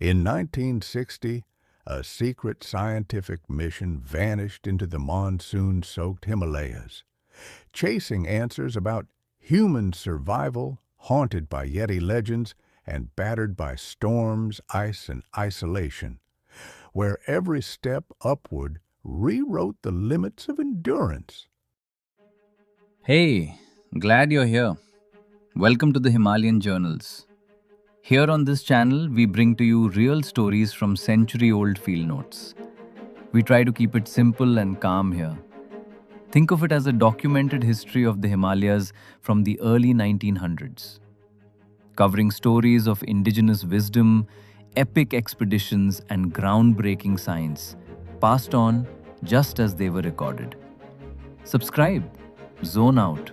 In 1960, a secret scientific mission vanished into the monsoon-soaked Himalayas, chasing answers about human survival, haunted by Yeti legends and battered by storms, ice, and isolation, where every step upward rewrote the limits of endurance. Hey, glad you're here. Welcome to the Himalayan Journals. Here on this channel, we bring to you real stories from century old field notes. We try to keep it simple and calm here. Think of it as a documented history of the Himalayas from the early 1900s, covering stories of indigenous wisdom, epic expeditions, and groundbreaking science passed on just as they were recorded. Subscribe, zone out,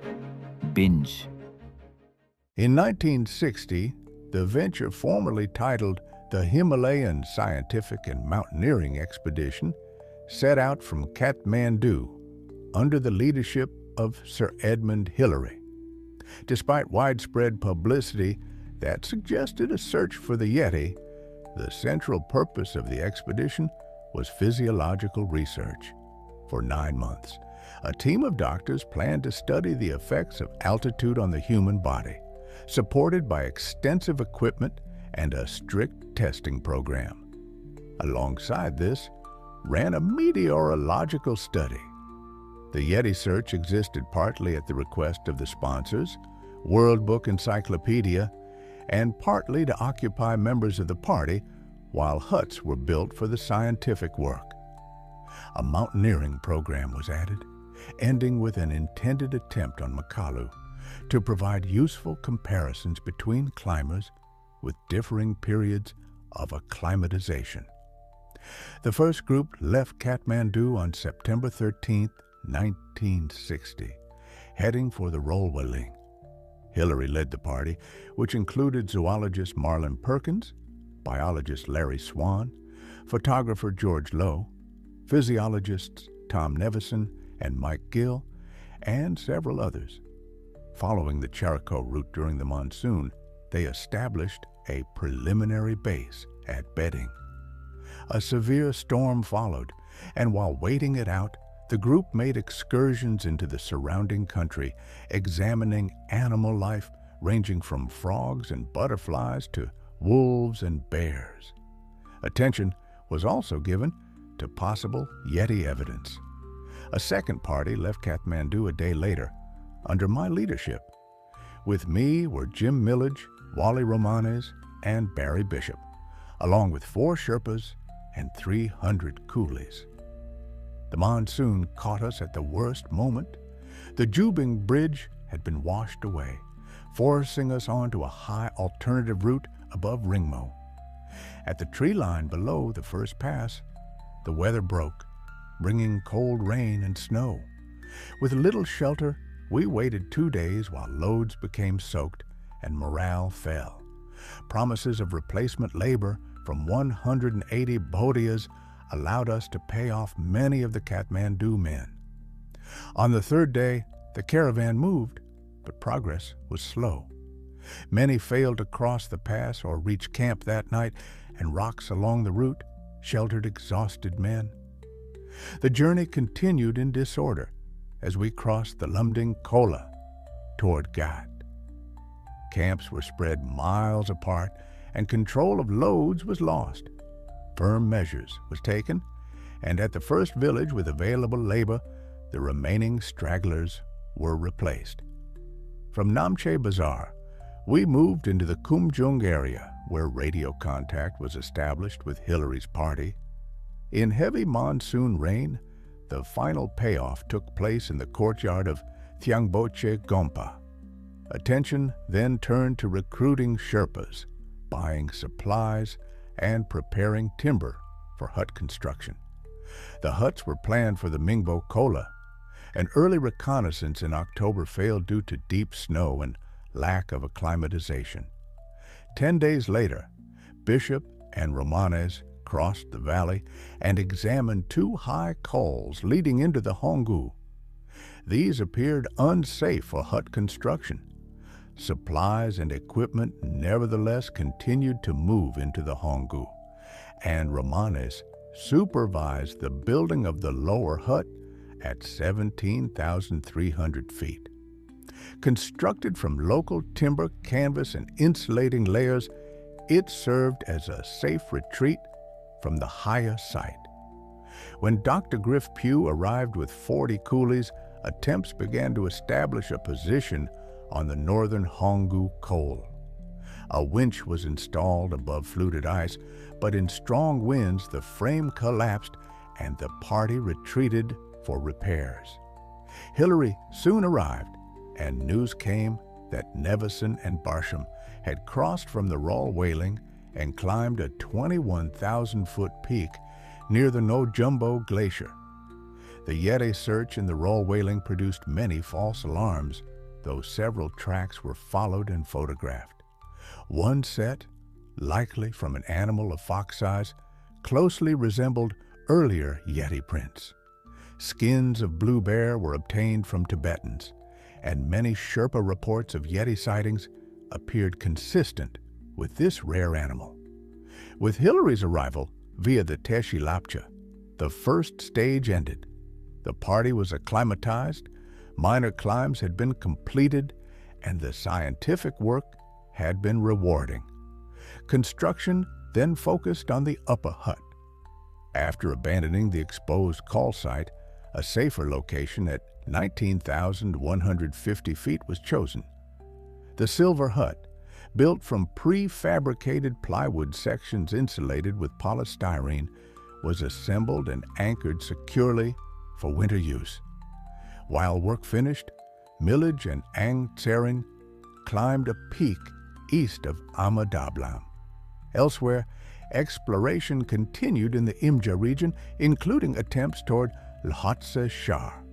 binge. In 1960, the venture formerly titled the Himalayan Scientific and Mountaineering Expedition set out from Kathmandu under the leadership of Sir Edmund Hillary. Despite widespread publicity that suggested a search for the Yeti, the central purpose of the expedition was physiological research. For 9 months, a team of doctors planned to study the effects of altitude on the human body, supported by extensive equipment and a strict testing program. Alongside this, ran a meteorological study. The Yeti search existed partly at the request of the sponsors, World Book Encyclopedia, and partly to occupy members of the party while huts were built for the scientific work. A mountaineering program was added, ending with an intended attempt on Makalu to provide useful comparisons between climbers with differing periods of acclimatization. The first group left Kathmandu on September 13, 1960, heading for the Rolwaling. Hillary led the party, which included zoologist Marlin Perkins, biologist Larry Swan, photographer George Lowe, physiologists Tom Nevison and Mike Gill, and several others. Following the Charco route during the monsoon, they established a preliminary base at Bedding. A severe storm followed, and while waiting it out, the group made excursions into the surrounding country, examining animal life ranging from frogs and butterflies to wolves and bears. Attention was also given to possible Yeti evidence. A second party left Kathmandu a day later, under my leadership. With me were Jim Millage, Wally Romanes, and Barry Bishop, along with 4 Sherpas and 300 coolies. The monsoon caught us at the worst moment. The Jubing Bridge had been washed away, forcing us onto a high alternative route above Ringmo. At the tree line below the first pass, the weather broke, bringing cold rain and snow. With little shelter, we waited 2 days while loads became soaked and morale fell. Promises of replacement labor from 180 Bhodias allowed us to pay off many of the Kathmandu men. On the 3rd day, the caravan moved, but progress was slow. Many failed to cross the pass or reach camp that night, and rocks along the route sheltered exhausted men. The journey continued in disorder as we crossed the Lumding Kola toward Ghat. Camps were spread miles apart, and control of loads was lost. Firm measures was taken, and at the first village with available labor, the remaining stragglers were replaced. From Namche Bazaar, we moved into the Kumjung area, where radio contact was established with Hillary's party. In heavy monsoon rain, the final payoff took place in the courtyard of Thiangboche Gompa. Attention then turned to recruiting Sherpas, buying supplies, and preparing timber for hut construction. The huts were planned for the Mingbo Kola. An early reconnaissance in October failed due to deep snow and lack of acclimatization. 10 days later, Bishop and Romanes crossed the valley and examined 2 high cols leading into the Hongu. These appeared unsafe for hut construction. Supplies and equipment nevertheless continued to move into the Hongu. and Romanes supervised the building of the lower hut at 17,300 feet. Constructed from local timber, canvas, and insulating layers, it served as a safe retreat from the higher site. When Dr. Griff Pugh arrived with 40 coolies, attempts began to establish a position on the northern Hongu Col. A winch was installed above fluted ice, but in strong winds the frame collapsed and the party retreated for repairs. Hillary soon arrived, and news came that Nevison and Barsham had crossed from the Roll Whaling and climbed a 21,000-foot peak near the Nojumbo Glacier. The Yeti search in the Roll Whaling produced many false alarms, though several tracks were followed and photographed. One set, likely from an animal of fox size, closely resembled earlier Yeti prints. Skins of blue bear were obtained from Tibetans, and many Sherpa reports of Yeti sightings appeared consistent with this rare animal. With Hillary's arrival via the Teshi Lapcha, the first stage ended. The party was acclimatized, minor climbs had been completed, and the scientific work had been rewarding. Construction then focused on the upper hut. After abandoning the exposed call site, a safer location at 19,150 feet was chosen. The Silver Hut, built from prefabricated plywood sections insulated with polystyrene, was assembled and anchored securely for winter use. While work finished, Millage and Ang Tsering climbed a peak east of Amadablam. Elsewhere, exploration continued in the Imja region, including attempts toward Lhotse Shar.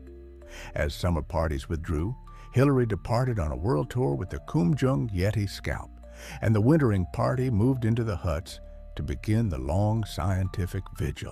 As summer parties withdrew, Hillary departed on a world tour with the Kumjung Yeti scalp, and the wintering party moved into the huts to begin the long scientific vigil.